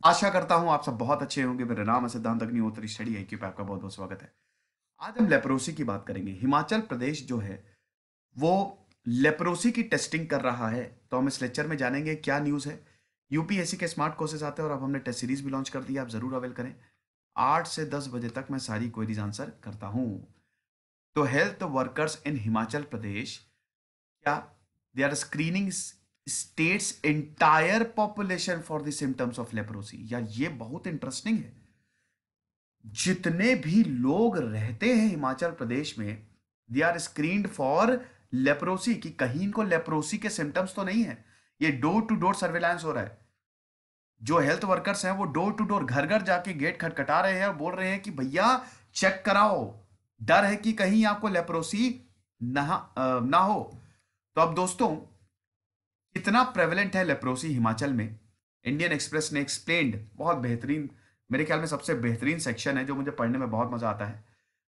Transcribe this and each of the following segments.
आशा करता हूं आप सब बहुत अच्छे होंगे। मेरा नाम है सिद्धांत अग्निहोत्री, स्टडी आईक्यू पे आपका बहुत बहुत स्वागत है। आज हम लेप्रोसी की बात करेंगे। हिमाचल प्रदेश जो है वो लेप्रोसी की टेस्टिंग कर रहा है। तो हम इस लेक्चर में जानेंगे क्या न्यूज़ है। यूपीएससी के स्मार्ट कोर्सेज आते हैं और अब हमने टेस्ट सीरीज भी लॉन्च कर दी है, आप जरूर अवेल करें। 8 से 10 बजे तक मैं सारी क्वेरीज आंसर करता हूं। तो health workers in Himachal Pradesh क्या they are screening states entire population for the symptoms of leprosy. यार ये बहुत इंटरेस्टिंग है। जितने भी लोग रहते हैं हिमाचल प्रदेश में, they are screened for leprosy, कि कहीं इनको लेप्रोसी के सिम्टम्स तो नहीं है। ये डोर टू डोर सर्वेलांस हो रहा है। जो हेल्थ वर्कर्स हैं वो डोर टू डोर, घर घर जाके गेट खटखटा रहे हैं और बोल रहे हैं कि भैया चेक कराओ, डर है कि कहीं आपको लेप्रोसी ना हो। तो अब दोस्तों, कितना प्रेवलेंट है लेप्रोसी हिमाचल में, इंडियन एक्सप्रेस ने एक्सप्लेन्ड, बहुत बेहतरीन, मेरे ख्याल में सबसे बेहतरीन सेक्शन है जो मुझे पढ़ने में बहुत मजा आता है।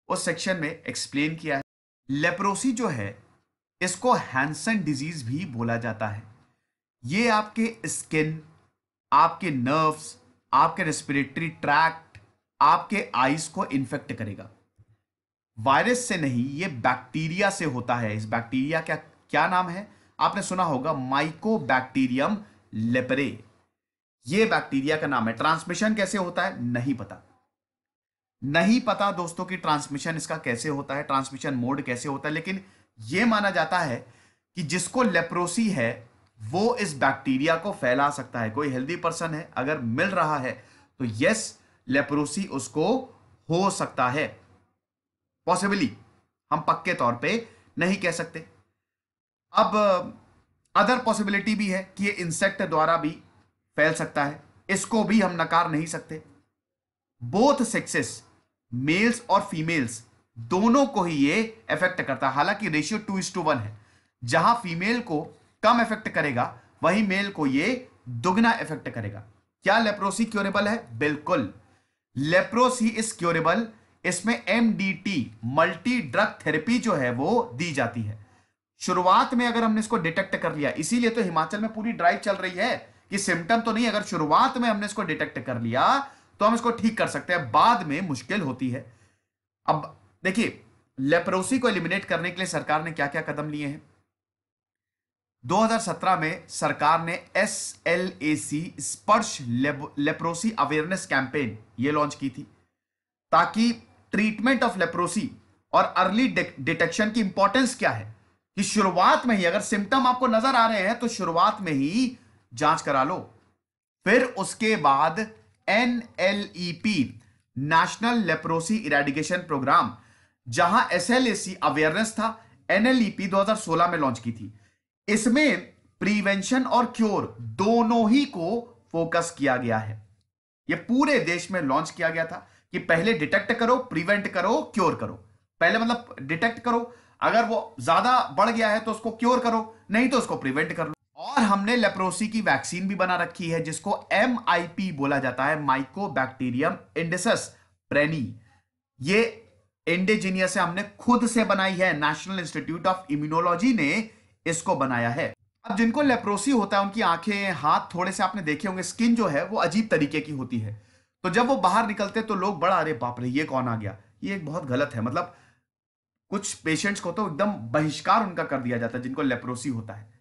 उस सेक्शन में एक्सप्लेन किया है। लेप्रोसी जो है इसको हैंसन डिजीज भी बोला जाता है। ये आपके स्किन, आपके नर्व्स, आपके रेस्पिरेटरी ट्रैक्ट, आपके आईज को इन्फेक्ट करेगा। वायरस से नहीं, ये बैक्टीरिया से होता है। इस बैक्टीरिया का क्या नाम है? आपने सुना होगा, माइकोबैक्टीरियम लेपरे। ये बैक्टीरिया का नाम है। ट्रांसमिशन कैसे होता है नहीं पता। नहीं पता दोस्तों कि ट्रांसमिशन इसका कैसे होता है, ट्रांसमिशन मोड कैसे होता है। लेकिन यह माना जाता है कि जिसको लेप्रोसी है वो इस बैक्टीरिया को फैला सकता है। कोई हेल्दी पर्सन है, अगर मिल रहा है तो यस, लेप्रोसी उसको हो सकता है। पॉसिबली, हम पक्के तौर पे नहीं कह सकते। अब अदर पॉसिबिलिटी भी है कि ये इंसेक्ट द्वारा भी फैल सकता है, इसको भी हम नकार नहीं सकते। बोथ सेक्सेस, मेल्स और फीमेल्स, दोनों को ही ये इफेक्ट करता है। हालांकि रेशियो 2:1 है। जहां फीमेल को कम इफेक्ट करेगा वही मेल को ये दुगना इफेक्ट करेगा। क्या लेप्रोसी क्योरेबल है? बिल्कुल, लेप्रोसी इज क्योरेबल। इसमें एमडीटी, मल्टी ड्रग थेरेपी जो है वो दी जाती है। शुरुआत में अगर हमने इसको डिटेक्ट कर लिया, इसीलिए तो हिमाचल में पूरी ड्राइव चल रही है कि सिम्टम तो नहीं, अगर शुरुआत में हमने इसको डिटेक्ट कर लिया तो हम इसको ठीक कर सकते हैं, बाद में मुश्किल होती है। अब देखिए, लेप्रोसी को एलिमिनेट करने के लिए सरकार ने क्या क्या कदम लिए हैं। 2017 में सरकार ने SLAC, स्पर्श लेप्रोसी अवेयरनेस कैंपेन, ये लॉन्च की थी, ताकि ट्रीटमेंट ऑफ लेप्रोसी और अर्ली डिटेक्शन की इंपॉर्टेंस क्या है कि शुरुआत में ही अगर सिम्टम आपको नजर आ रहे हैं तो शुरुआत में ही जांच करा लो। फिर उसके बाद NLEP, national leprosy eradication programme, जहां SLAC अवेयरनेस था, NLEP 2016 में लॉन्च की थी। इसमें प्रिवेंशन और क्योर दोनों ही को फोकस किया गया है। यह पूरे देश में लॉन्च किया गया था कि पहले डिटेक्ट करो, प्रिवेंट करो, क्योर करो। पहले मतलब डिटेक्ट करो, अगर वो ज्यादा बढ़ गया है तो उसको क्योर करो, नहीं तो उसको प्रिवेंट कर लो। और हमने लेप्रोसी की वैक्सीन भी बना रखी है जिसको MIP बोला जाता है, माइकोबैक्टीरियम इंडिसस प्रेनी। ये इंडिजीनियस से हमने खुद से बनाई है, नेशनल इंस्टीट्यूट ऑफ इम्यूनोलॉजी ने इसको बनाया है। अब जिनको लेप्रोसी होता है उनकी आंखें, हाथ थोड़े से आपने देखे होंगे, स्किन जो है वो अजीब तरीके की होती है। तो जब वो बाहर निकलते तो लोग बड़ा, अरे बाप रे ये कौन आ गया। ये एक बहुत गलत है। मतलब कुछ पेशेंट्स को तो एकदम बहिष्कार उनका कर दिया जाता है जिनको लेप्रोसी होता है।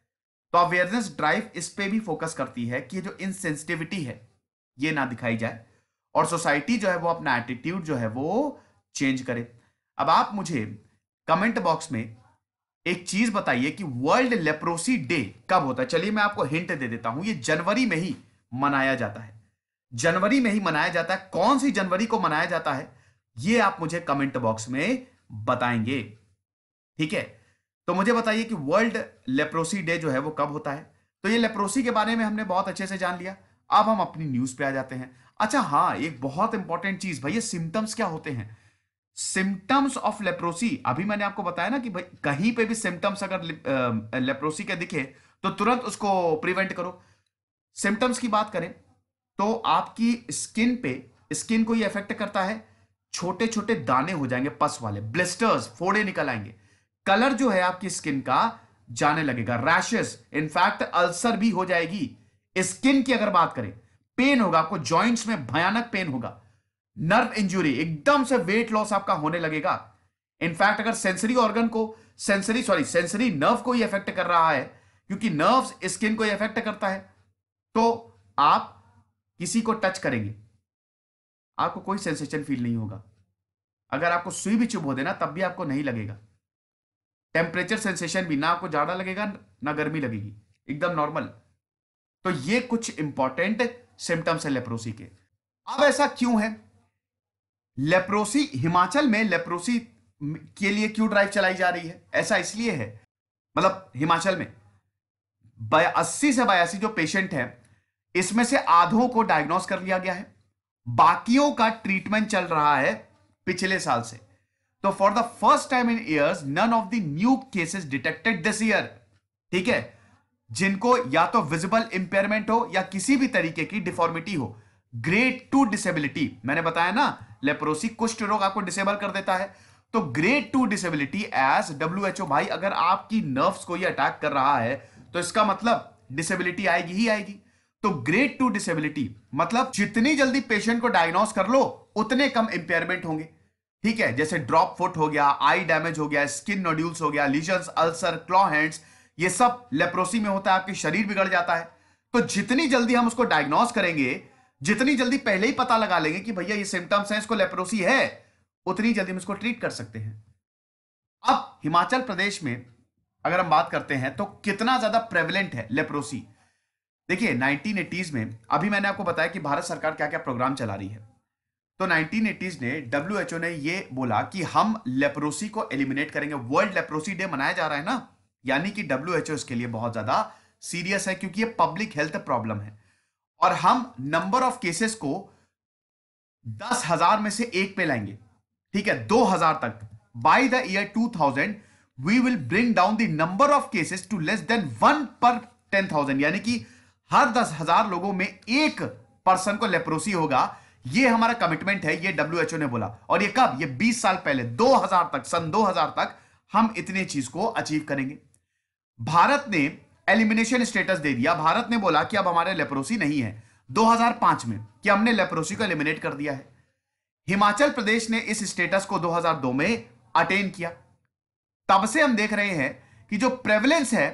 तो अवेयरनेस ड्राइव इस पे भी फोकस करती है कि जो इनसेंसिटिविटी है ये ना दिखाई जाए और सोसाइटी जो है वो अपना एटीट्यूड जो है वो चेंज करे। अब आप मुझे कमेंट बॉक्स में एक चीज बताइए कि वर्ल्ड लेप्रोसी डे कब होता है। चलिए मैं आपको हिंट दे देता हूं, ये जनवरी में ही मनाया जाता है। जनवरी में ही मनाया जाता है। कौन सी जनवरी को मनाया जाता है ये आप मुझे कमेंट बॉक्स में बताएंगे, ठीक है। तो मुझे बताइए कि वर्ल्ड लेप्रोसी डे जो है वो कब होता है। तो ये लेप्रोसी के बारे में हमने बहुत अच्छे से जान लिया। अब हम अपनी न्यूज पे आ जाते हैं। अच्छा हाँ, एक बहुत इंपॉर्टेंट चीज, भैया सिम्टम्स क्या होते हैं। सिम्टम्स ऑफ लेप्रोसी, अभी मैंने आपको बताया ना कि भाई कहीं पे भी सिम्टम्स अगर लेप्रोसी के दिखे तो तुरंत उसको प्रिवेंट करो। सिम्टम्स की बात करें तो आपकी स्किन पे, स्किन को ये अफेक्ट करता है, छोटे छोटे दाने हो जाएंगे, पस वाले ब्लिस्टर्स, फोड़े निकल आएंगे। कलर जो है आपकी स्किन का जाने लगेगा, रैशेस, इनफैक्ट अल्सर भी हो जाएगी। स्किन की अगर बात करें, पेन होगा, आपको जॉइंट्स में भयानक पेन होगा, नर्व इंजुरी, एकदम से वेट लॉस आपका होने लगेगा। इनफैक्ट अगर सेंसरी ऑर्गन को, सेंसरी नर्व को ही इफेक्ट कर रहा है, क्योंकि नर्व्स स्किन को इफेक्ट करता है, तो आप किसी को टच करेंगे, आपको कोई सेंसेशन फील नहीं होगा। अगर आपको सुई भी चुभ हो देना तब भी आपको नहीं लगेगा। टेम्परेचर सेंसेशन भी, ना आपको ज्यादा लगेगा ना गर्मी लगेगी, एकदम नॉर्मल। तो ये कुछ इंपॉर्टेंट सिम्टम्स है लेप्रोसी के। अब ऐसा क्यों है? लेप्रोसी, हिमाचल में लेप्रोसी के लिए क्यों ड्राइव चलाई जा रही है? ऐसा इसलिए है, मतलब हिमाचल में 80 से 82 जो पेशेंट है, इसमें से आधों को डायग्नोस कर लिया गया है, बाकियों का ट्रीटमेंट चल रहा है पिछले साल से। तो for the first time in years none of the new cases detected this year, ठीक है, जिनको या तो विजिबल इंपेयरमेंट हो या किसी भी तरीके की डिफॉर्मिटी हो, ग्रेड 2 डिसेबिलिटी, मैंने बताया ना लेप्रोसी कुष्ठ रोग आपको डिसेबल कर देता है, तो ग्रेड 2 डिसेबिलिटी एज WHO, भाई अगर आपकी नर्व्स को ये अटैक कर रहा है तो इसका मतलब डिसेबिलिटी आएगी ही आएगी। तो ग्रेड 2 डिसेबिलिटी मतलब जितनी जल्दी पेशेंट को डायग्नोस कर लो उतने कम इंपेयरमेंट होंगे, ठीक है, जैसे ड्रॉप फुट हो गया, आई डैमेज हो गया, स्किन नोड्यूल्स हो गया, लीजन्स, अल्सर, क्लॉ हैंड्स, ये सब लेप्रोसी में होता है, आपके शरीर बिगड़ जाता है। तो जितनी जल्दी हम उसको डायग्नोस करेंगे, जितनी जल्दी पहले ही पता लगा लेंगे कि भैया ये सिम्टम्स हैं, इसको लेप्रोसी है, उतनी जल्दी हम इसको ट्रीट कर सकते हैं। अब हिमाचल प्रदेश में अगर हम बात करते हैं तो कितना ज्यादा प्रेवलेंट है लेप्रोसी। देखिए 1980s में, अभी मैंने आपको बताया कि भारत सरकार क्या क्या प्रोग्राम चला रही है, तो 1980s ने WHO ने ये बोला कि हम लेप्रोसी को एलिमिनेट करेंगे। वर्ल्ड लेप्रोसी डे मनाया जा रहा है ना, यानी कि WHO इसके लिए बहुत ज्यादा सीरियस है, क्योंकि ये पब्लिक हेल्थ प्रॉब्लम है। और हम नंबर ऑफ केसेस को 10,000 में से एक पे लाएंगे, ठीक है, 2,000 तक। By the year 2000 we will bring down the number of cases to less than 1 per 10,000, यानी कि हर 10,000 लोगों में एक पर्सन को लेप्रोसी होगा। ये हमारा कमिटमेंट है, ये WHO ने बोला। और ये कब? ये 20 साल पहले, 2000 तक, सन 2000 तक हम इतने चीज को अचीव करेंगे। भारत ने एलिमिनेशन स्टेटस दे दिया, भारत ने बोला कि अब हमारे लेप्रोसी नहीं है 2005 में, कि हमने लेप्रोसी को एलिमिनेट कर दिया है। हिमाचल प्रदेश ने इस स्टेटस को 2002 में अटेन किया। तब से हम देख रहे हैं कि जो प्रेवलेंस है,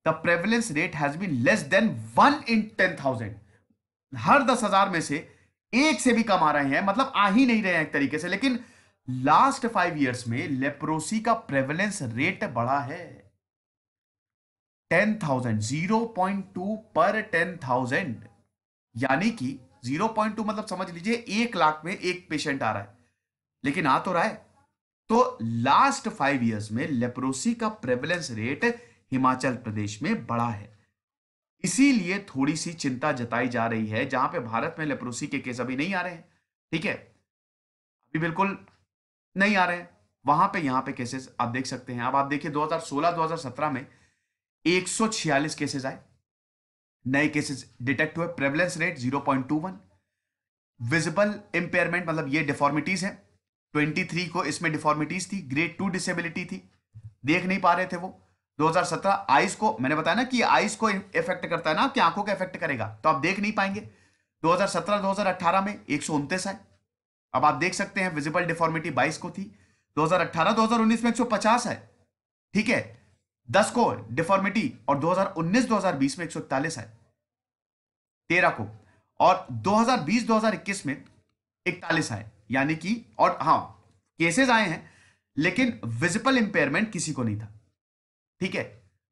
the prevalence rate has been less than 1 in 10,000। हर 10,000 में से एक से भी कम आ रहे हैं, मतलब आ ही नहीं रहे हैं एक तरीके से। लेकिन लास्ट 5 इयर्स में लेप्रोसी का प्रेवलेंस रेट बढ़ा है 10,000, 0.2 पर 10,000, यानी कि 0.2 मतलब समझ लीजिए 1 लाख में एक पेशेंट आ रहा है, लेकिन आ तो रहा है। तो लास्ट 5 इयर्स में लेप्रोसी का प्रेवलेंस रेट हिमाचल प्रदेश में बढ़ा है। इसीलिए थोड़ी सी चिंता जताई जा रही है, जहां पे भारत में लेप्रोसी के केस अभी नहीं आ रहे हैं, ठीक है, अभी बिल्कुल नहीं आ रहे हैं, वहां पे यहां पे केसेस आप देख सकते हैं। अब आप देखिए 2016-2017 में 146 केसेस आए, नए केसेस डिटेक्ट हुए, प्रेवलेंस रेट 0.21। विजिबल इंपेयरमेंट मतलब ये डिफॉर्मिटीज है, 23 को इसमें डिफॉर्मिटीज थी, ग्रेड 2 डिसेबिलिटी थी, देख नहीं पा रहे थे वो। 2017 आइस को, मैंने बताया ना कि आइस को इफेक्ट करता है ना, आपकी आंखों को इफेक्ट करेगा, तो आप देख नहीं पाएंगे। 2017-2018 में 129 आए। अब आप देख सकते हैं विजिबल डिफॉर्मिटी 22 को थी, 2018-2019 में 150 है, ठीक है, 10 को डिफॉर्मिटी, और 2019-2020 में 141 है, 13 को, और 2020-2021 में 41 आए, यानी कि, और हाँ केसेस आए हैं लेकिन विजिबल इंपेयरमेंट किसी को नहीं था, ठीक है।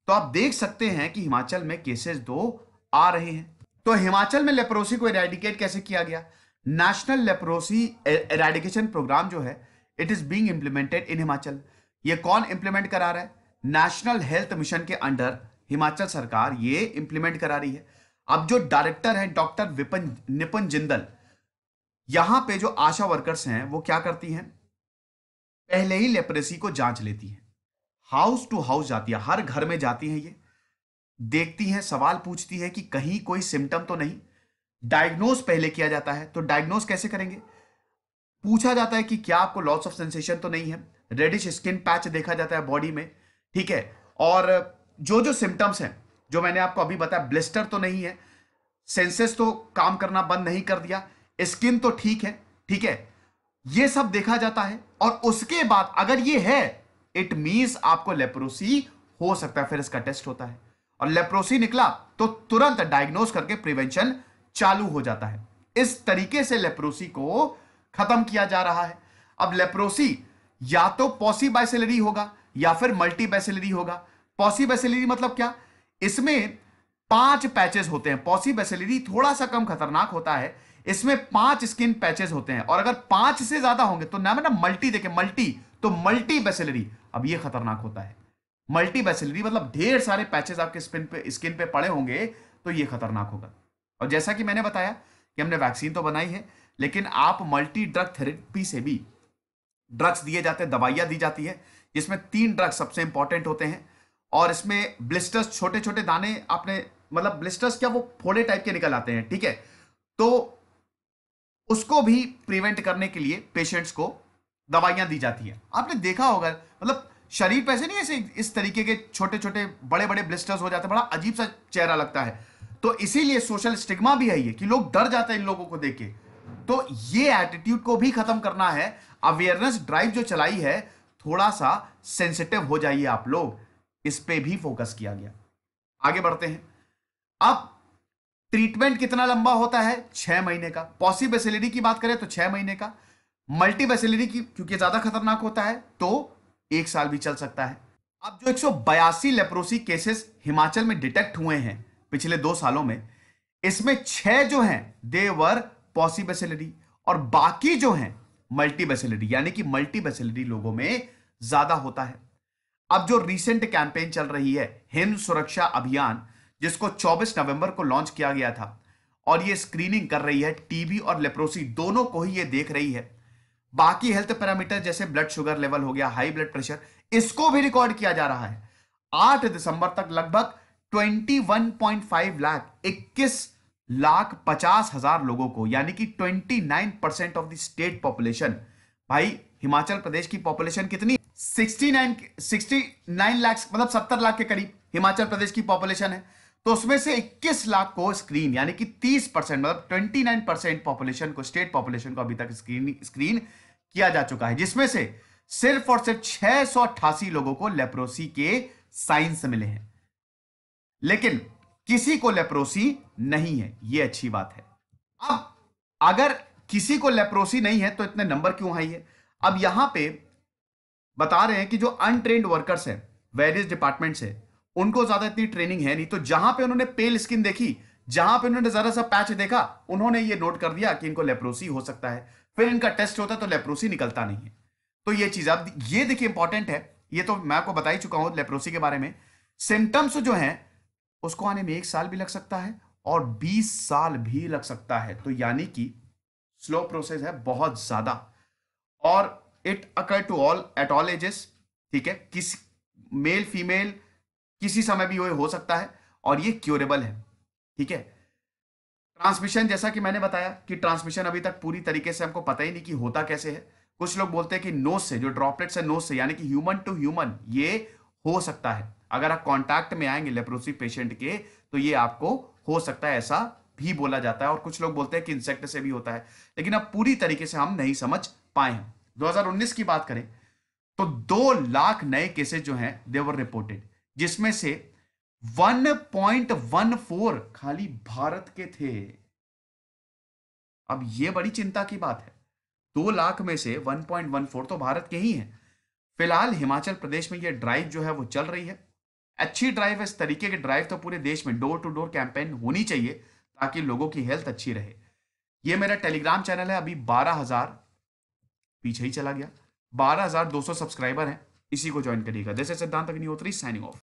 तो आप देख सकते हैं कि हिमाचल में केसेस 2 आ रहे हैं। तो हिमाचल में लेप्रोसी को इरेडिकेट कैसे किया गया? नेशनल लेप्रोसी इरेडिकेशन प्रोग्राम जो है, it is being implemented in Himachal. ये कौन इंप्लीमेंट करा रहा है? नेशनल हेल्थ मिशन के अंडर हिमाचल सरकार ये इंप्लीमेंट करा रही है। अब जो डायरेक्टर है डॉक्टर निपुन जिंदल, यहां पे जो आशा वर्कर्स हैं वो क्या करती हैं, पहले ही लेप्रोसी को जांच लेती हैं, हाउस टू हाउस जाती है, हर घर में जाती हैं, ये देखती हैं, सवाल पूछती है कि कहीं कोई सिम्टम तो नहीं। डायग्नोज पहले किया जाता है। तो डायग्नोज कैसे करेंगे? पूछा जाता है कि क्या आपको लॉस ऑफ सेंसेशन तो नहीं है, रेडिश स्किन पैच देखा जाता है बॉडी में, ठीक है, और जो जो सिम्टम्स हैं जो मैंने आपको अभी बताया, ब्लिस्टर तो नहीं है, सेंसेस तो काम करना बंद नहीं कर दिया, स्किन तो ठीक है, ठीक है, ये सब देखा जाता है। और उसके बाद अगर ये है, इट मींस आपको लेप्रोसी हो सकता है, फिर इसका टेस्ट होता है और लेप्रोसी निकला तो तुरंत डायग्नोस करके प्रिवेंशन चालू हो जाता है। इस तरीके से लेप्रोसी को खत्म किया जा रहा है। अब लेप्रोसी या तो पॉसीबैसिलरी होगा या फिर मल्टीबैसिलरी होगा। पॉसीबैसिलरी मतलब क्या? इसमें 5 पैचेस होते हैं। पॉसीबैसिलरी थोड़ा सा कम खतरनाक होता है, इसमें 5 स्किन पैचेस होते हैं, और अगर 5 से ज्यादा होंगे तो नाम है ना मल्टी, देखे मल्टी, तो मल्टी बैसिलरी, अब ये खतरनाक होता है। मल्टी बैसिलरी मतलब ढेर सारे पैचेस आपके स्किन पे पड़े होंगे, तो ये खतरनाक होगा। और जैसा कि मैंने बताया कि हमने वैक्सीन तो बनाई है, लेकिन आप मल्टी ड्रग थेरेपी से भी ड्रग्स दिए जाते हैं, दवाइयां दी जाती है, जिसमें 3 ड्रग्स सबसे इंपॉर्टेंट होते हैं। और इसमें ब्लिस्टर्स, छोटे छोटे दाने, आपने मतलब ब्लिस्टर्स क्या, वो फोड़े टाइप के निकल आते हैं, ठीक है, तो उसको भी प्रिवेंट करने के लिए पेशेंट्स को दवाइयां दी जाती है। आपने देखा होगा, मतलब शरीर पे ऐसे नहीं, ऐसे इस तरीके के छोटे छोटे बड़े बड़े ब्लिस्टर्स हो जाते हैं, बड़ा अजीब सा चेहरा लगता है। तो इसीलिए सोशल स्टिग्मा भी है ये, कि लोग डर जाते हैं इन लोगों को देख के। तो ये एटीट्यूड को भी खत्म करना है। अवेयरनेस ड्राइव जो चलाई है, थोड़ा सा सेंसिटिव हो जाइए आप लोग, इस पे भी फोकस किया गया। आगे बढ़ते हैं। अब ट्रीटमेंट कितना लंबा होता है? 6 महीने का। पॉसिबैसिलरी की बात करें तो 6 महीने का। मल्टीबैसिलरी की क्योंकि ज्यादा खतरनाक होता है तो 1 साल भी चल सकता है। अब जो 182 लेप्रोसी केसेस हिमाचल में डिटेक्ट हुए हैं पिछले 2 सालों में, इसमें 6 जो हैं देवर पॉसिबैसिलरी, और बाकी जो हैं मल्टीबैसिलरी, यानी कि मल्टीबैसिलरी लोगों में ज्यादा होता है। अब जो रीसेंट कैंपेन चल रही है, हिम सुरक्षा अभियान, जिसको 24 नवंबर को लॉन्च किया गया था, और ये स्क्रीनिंग कर रही है, टीबी और लेप्रोसी दोनों को ही ये देख रही है। बाकी हेल्थ पैरामीटर जैसे ब्लड शुगर लेवल हो गया, हाई ब्लड प्रेशर, इसको भी रिकॉर्ड किया जा रहा है। 8 दिसंबर तक लगभग 21.5 लाख, 21,50,000 लोगों को, यानी कि 29% ऑफ द स्टेट पॉपुलेशन। भाई हिमाचल प्रदेश की पॉपुलेशन कितनी? 69 लाख, मतलब 70 लाख के करीब हिमाचल प्रदेश की पॉपुलेशन है। तो उसमें से 21 लाख को स्क्रीन, यानी कि 30%, मतलब 29% पॉपुलेशन को, स्टेट पॉपुलेशन को अभी तक स्क्रीन किया जा चुका है, जिसमें से सिर्फ और सिर्फ 688 लोगों को लेप्रोसी के साइंस मिले हैं। लेकिन किसी को लेप्रोसी नहीं है, यह अच्छी बात है। अब अगर किसी को लेप्रोसी नहीं है तो इतने नंबर क्यों हाई है? अब यहां पे बता रहे हैं कि जो अनट्रेन्ड वर्कर्स हैं वेरियस डिपार्टमेंट से, उनको ज्यादा इतनी ट्रेनिंग है नहीं, तो जहां पे उन्होंने पेल स्किन देखी, जहां पे उन्होंने जरा सा पैच देखा, उन्होंने ये नोट कर दिया कि इनको लेप्रोसी हो सकता है। फिर इनका टेस्ट होता है तो लेप्रोसी निकलता नहीं है। तो ये चीज अब ये देखिए इंपॉर्टेंट है, ये तो मैं आपको बता ही चुका हूं लेप्रोसी के बारे में। सिम्टम्स जो हैं उसको आने में 1 साल भी लग सकता है और 20 साल भी लग सकता है, तो यानी कि स्लो प्रोसेस है बहुत ज्यादा। और it occur to all at all ages, ठीक है, किस मेल फीमेल किसी समय भी हो सकता है, और ये क्योरेबल है, ठीक है। ट्रांसमिशन, जैसा कि मैंने बताया कि ट्रांसमिशन अभी तक पूरी तरीके से हमको पता ही नहीं कि होता कैसे है। कुछ लोग बोलते हैं कि नोज से, जो ड्रॉपलेट्स है नोज से, यानी कि ह्यूमन टू ह्यूमन, ये हो सकता है। अगर आप कांटेक्ट में आएंगे लेप्रोसी पेशेंट के तो ये आपको हो सकता है, ऐसा भी बोला जाता है। और कुछ लोग बोलते हैं कि इंसेक्ट से भी होता है, लेकिन अब पूरी तरीके से हम नहीं समझ पाए हैं। 2019 की बात करें तो 2 लाख नए केसेस जो हैं देवर रिपोर्टेड, जिसमें से 1.14 खाली भारत के थे। अब यह बड़ी चिंता की बात है, 2 लाख में से 1.14 तो भारत के ही हैं। फिलहाल हिमाचल प्रदेश में यह ड्राइव जो है वो चल रही है, अच्छी ड्राइव है। इस तरीके की ड्राइव तो पूरे देश में डोर टू डोर कैंपेन होनी चाहिए, ताकि लोगों की हेल्थ अच्छी रहे। ये मेरा टेलीग्राम चैनल है, अभी 12,000 पीछे ही चला गया, 12,200 सब्सक्राइबर हैं, इसी को ज्वाइन करिएगा। दिस इज सिद्धांत अग्निहोत्री साइनिंग ऑफ।